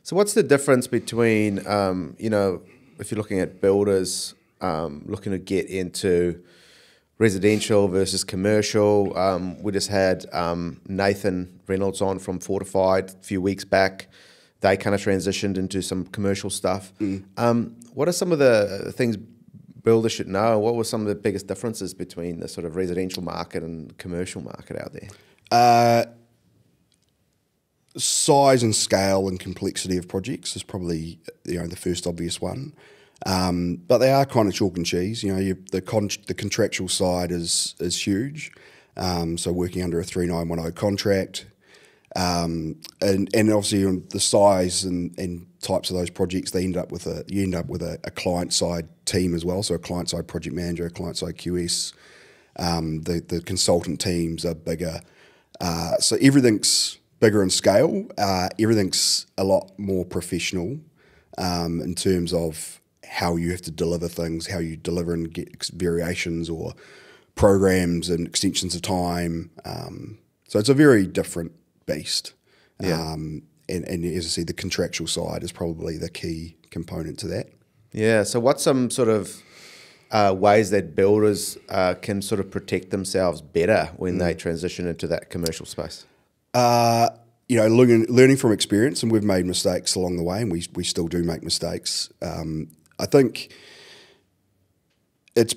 So what's the difference between, if you're looking at builders looking to get into residential versus commercial? We just had Nathan Reynolds on from Fortified a few weeks back. They kind of transitioned into some commercial stuff. What are some of the things builders should know? What were some of the biggest differences between the sort of residential market and commercial market out there? Size and scale and complexity of projects is probably the first obvious one, but they are kind of chalk and cheese. The contractual side is huge. So working under a 3910 contract, and obviously on the size and types of those projects, you end up with a client side team as well. So a client side project manager, a client side QS. The consultant teams are bigger. So everything's bigger in scale. Everything's a lot more professional in terms of how you have to deliver things, how you deliver and get variations or programs and extensions of time. So it's a very different beast. Yeah. And as I say, the contractual side is probably the key component to that. Yeah. So what's some sort of ways that builders can sort of protect themselves better when they transition into that commercial space? Learning from experience, and we've made mistakes along the way, and we still do make mistakes. I think it's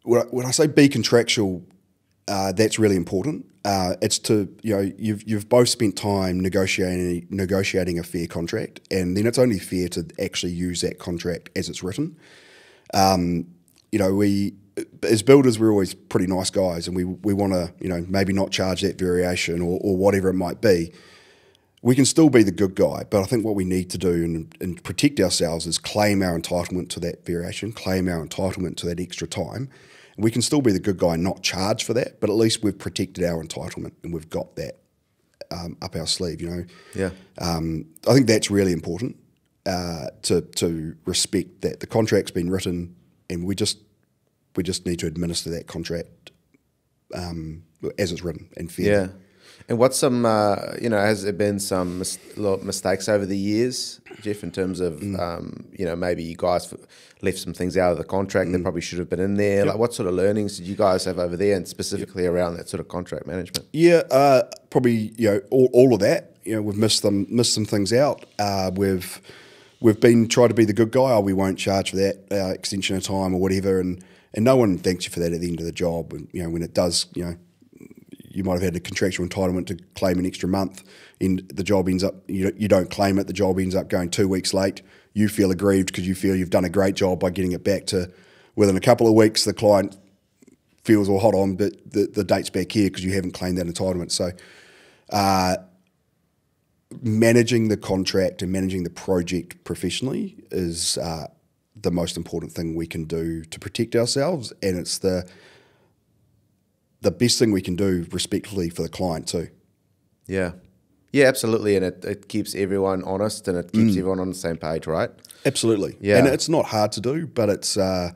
when I say be contractual, that's really important. It's to you've both spent time negotiating a fair contract, and then it's only fair to actually use that contract as it's written. We as builders, we're always pretty nice guys, and we want to maybe not charge that variation or whatever it might be. We can still be the good guy, but I think what we need to do and protect ourselves is claim our entitlement to that variation, claim our entitlement to that extra time. And we can still be the good guy and not charge for that, but at least we've protected our entitlement and we've got that up our sleeve. Yeah. I think that's really important to respect that the contract's been written, and we just need to administer that contract as it's written and fair. Yeah. And what's some, has there been some mistakes over the years, Jeff, in terms of, maybe you guys left some things out of the contract that probably should have been in there? Yep. Like, what sort of learnings did you guys have over there, and specifically around that sort of contract management? Yeah, probably, all of that. We've missed some things out. We've been trying to be the good guy. Oh, we won't charge for that extension of time or whatever, and no one thanks you for that at the end of the job. And, when it does, you might have had a contractual entitlement to claim an extra month, and the job ends up, you don't claim it, the job ends up going 2 weeks late. You feel aggrieved because you feel you've done a great job by getting it back to within a couple of weeks. The client feels all hot on, but the date's back here because you haven't claimed that entitlement. So managing the contract and managing the project professionally is the most important thing we can do to protect ourselves, and it's the best thing we can do respectfully for the client too. Yeah. Yeah, absolutely. And it keeps everyone honest, and it keeps everyone on the same page, right? Absolutely. Yeah. And it's not hard to do, but it's a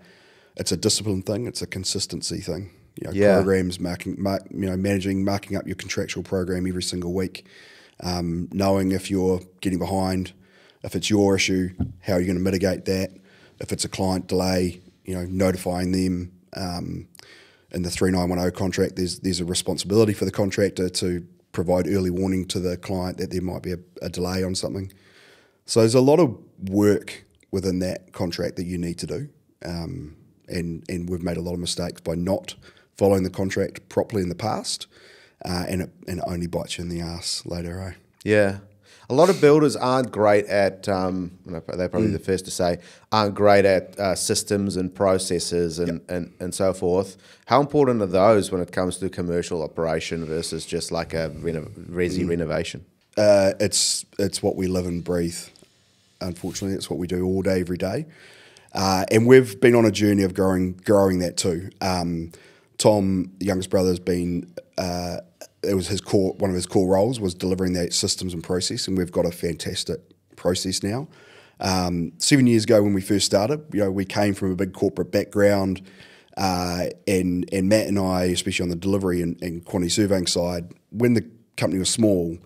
discipline thing. It's a consistency thing. Programs, managing, marking up your contractual program every single week, knowing if you're getting behind, if it's your issue, how you're going to mitigate that. If it's a client delay, notifying them. In the 3910 contract, there's a responsibility for the contractor to provide early warning to the client that there might be a delay on something. So there's a lot of work within that contract that you need to do, and we've made a lot of mistakes by not following the contract properly in the past, and it only bites you in the ass later, eh? Yeah. A lot of builders aren't great at, they're probably the first to say, aren't great at systems and processes and so forth. How important are those when it comes to commercial operation versus just like a resi renovation? It's what we live and breathe. Unfortunately, it's what we do all day, every day. And we've been on a journey of growing that too. Tom, the youngest brother, has been... it was one of his core roles was delivering that systems and process, and we've got a fantastic process now. 7 years ago when we first started, we came from a big corporate background, and Matt and I, especially on the delivery and quantity surveying side, when the company was small,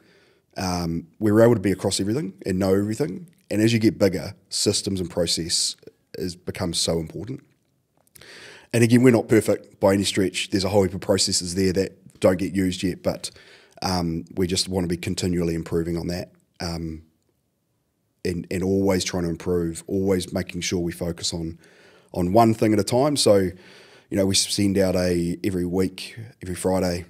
we were able to be across everything and know everything. And as you get bigger, systems and process becomes so important. And again, we're not perfect by any stretch. There's a whole heap of processes there that don't get used yet, but we just want to be continually improving on that, and always trying to improve, always making sure we focus on one thing at a time. So, we send out every week, every Friday,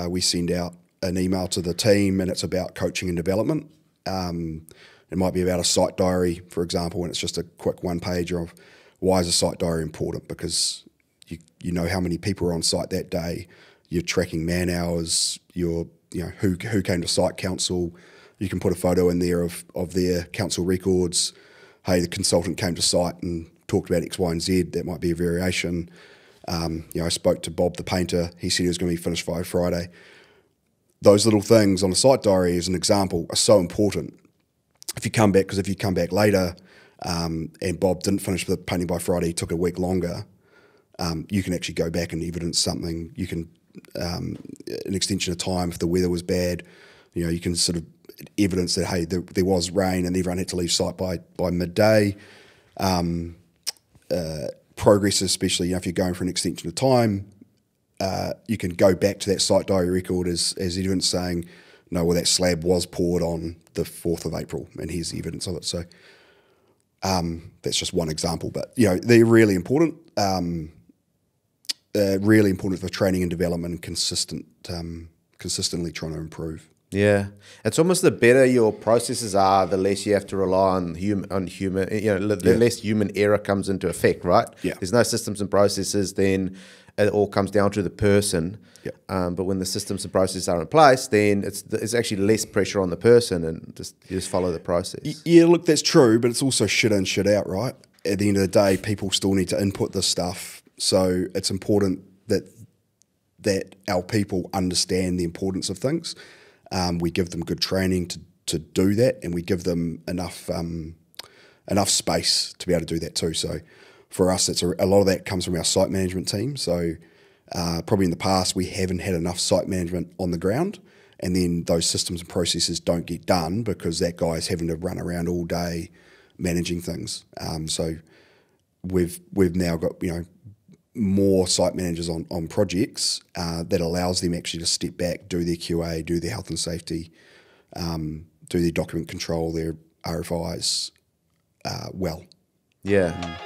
we send out an email to the team, and it's about coaching and development. It might be about a site diary, for example, and it's just a quick one-pager of why is a site diary important, because you know how many people are on site that day, you're tracking man hours, who came to site council, you can put a photo in there of their council records. Hey, the consultant came to site and talked about X, Y, and Z. That might be a variation. I spoke to Bob the painter. He said he was going to be finished by Friday. Those little things on a site diary, as an example, are so important. If you come back later and Bob didn't finish the painting by Friday, he took a week longer, you can actually go back and evidence something. You can, an extension of time if the weather was bad, you can sort of evidence that, hey, there was rain and everyone had to leave site by midday. Progress, especially if you're going for an extension of time, you can go back to that site diary record as evidence saying, no, well, that slab was poured on the 4th of April, and here's the evidence of it. So that's just one example, but they're really important. Really important for training and development, and consistently trying to improve. Yeah, it's almost the better your processes are, the less you have to rely on human. The less human error comes into effect, right? Yeah. There's no systems and processes, then it all comes down to the person. Yeah. But when the systems and processes are in place, then it's actually less pressure on the person, and you just follow the process. Yeah, look, that's true, but it's also shit in, shit out, right? At the end of the day, people still need to input this stuff, so it's important that our people understand the importance of things. We give them good training to do that, and we give them enough space to be able to do that too. So for us, a lot of that comes from our site management team. So probably in the past, we haven't had enough site management on the ground, and then those systems and processes don't get done because that guy's having to run around all day managing things. So we've now got more site managers on projects that allows them actually to step back, do their QA, do their health and safety, do their document control, their RFIs well. Yeah.